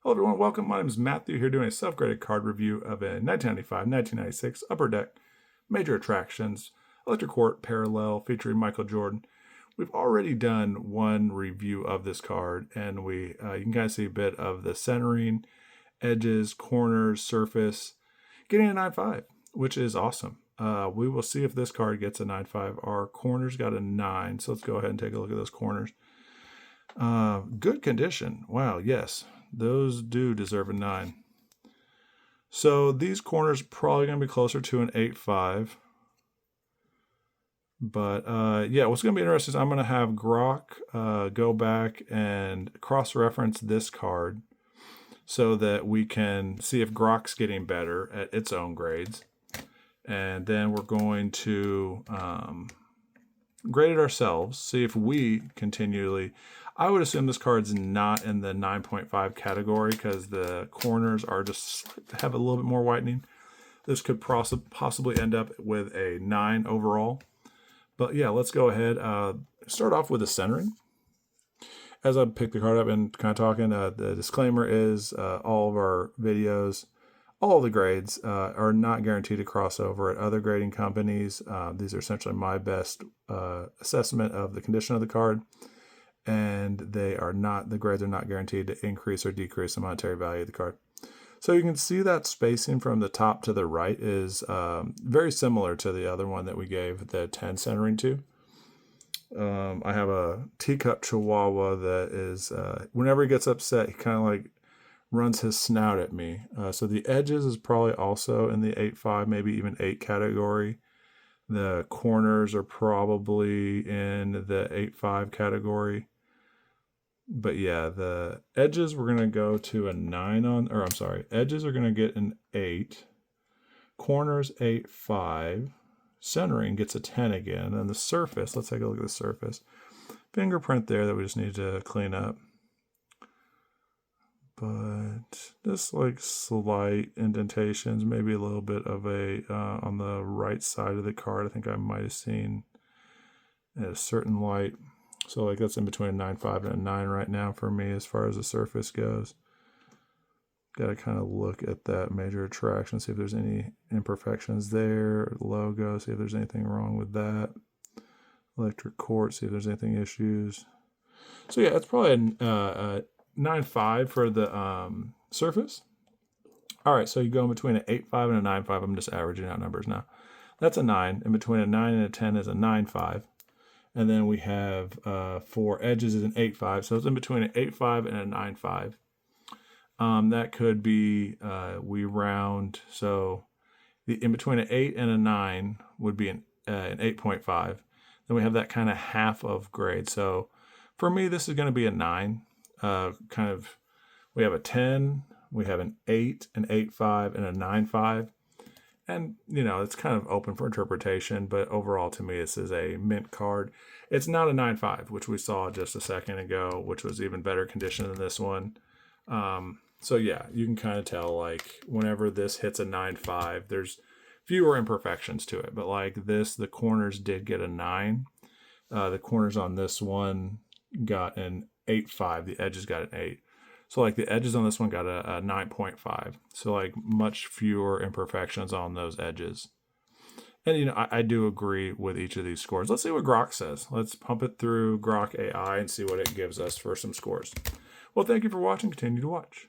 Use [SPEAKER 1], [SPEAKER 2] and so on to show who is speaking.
[SPEAKER 1] Hello everyone, welcome. My name is Matthew here doing a self-graded card review of a 1995-1996 Upper Deck Major Attractions Electric Court Parallel featuring Michael Jordan. We've already done one review of this card, and you can kind of see a bit of the centering, edges, corners, surface, getting a 9.5, which is awesome. We will see if this card gets a 9.5. Our corners got a 9, so let's go ahead and take a look at those corners. Good condition. Wow, yes. Those do deserve a 9. So these corners are probably going to be closer to an 8.5. But yeah, what's going to be interesting is I'm going to have Grok go back and cross-reference this card so that we can see if Grok's getting better at its own grades. And then we're going to grade it ourselves, see if we continually... I would assume this card's not in the 9.5 category because the corners are just have a little bit more whitening. This could possibly end up with a 9 overall. But yeah, let's go ahead. Start off with the centering. As I pick the card up and kind of talking, the disclaimer is all of our videos, all of the grades are not guaranteed to cross over at other grading companies. These are essentially my best assessment of the condition of the card. And the grades are not guaranteed to increase or decrease the monetary value of the card. So you can see that spacing from the top to the right is very similar to the other one that we gave the 10 centering to. I have a teacup chihuahua that is, whenever he gets upset, he kind of like runs his snout at me. So the edges is probably also in the 8.5, maybe even 8 category. The corners are probably in the 8.5 category. But yeah, the edges we're going to go to a 9 on, or I'm sorry, edges are going to get an 8. Corners 8.5. Centering gets a 10 again. And the surface, let's take a look at the surface. Fingerprint there that we just need to clean up. But just like slight indentations, maybe a little bit of a, on the right side of the card, I think I might have seen at a certain light. So like that's in between a 9.5 and a 9 right now for me as far as the surface goes. Got to kind of look at that major attraction, see if there's any imperfections there. Logo, see if there's anything wrong with that. Electric Court, see if there's anything issues. So yeah, it's probably a 9.5 for the surface. All right, so you go in between an 8.5 and a 9.5. I'm just averaging out numbers now. That's a 9. In between a 9 and a 10 is a 9.5. And then we have for edges is an 8.5. So it's in between an 8.5 and a 9.5. That could be, we round, so in between an 8 and a 9 would be an 8.5. Then we have that kind of half of grade. So for me, this is going to be a 9. We have a 10, we have an 8, an 8.5, and a 9.5. And, you know, it's kind of open for interpretation, but overall to me, this is a mint card. It's not a 9.5, which we saw just a second ago, which was even better condition than this one. So yeah, you can kind of tell, like, whenever this hits a 9.5, there's fewer imperfections to it. But like this, the corners did get a 9. The corners on this one got an 8.5. The edges got an 8. So like the edges on this one got a 9.5. So like much fewer imperfections on those edges. And you know, I do agree with each of these scores. Let's see what Grok says. Let's pump it through Grok AI and see what it gives us for some scores. Well, thank you for watching. Continue to watch.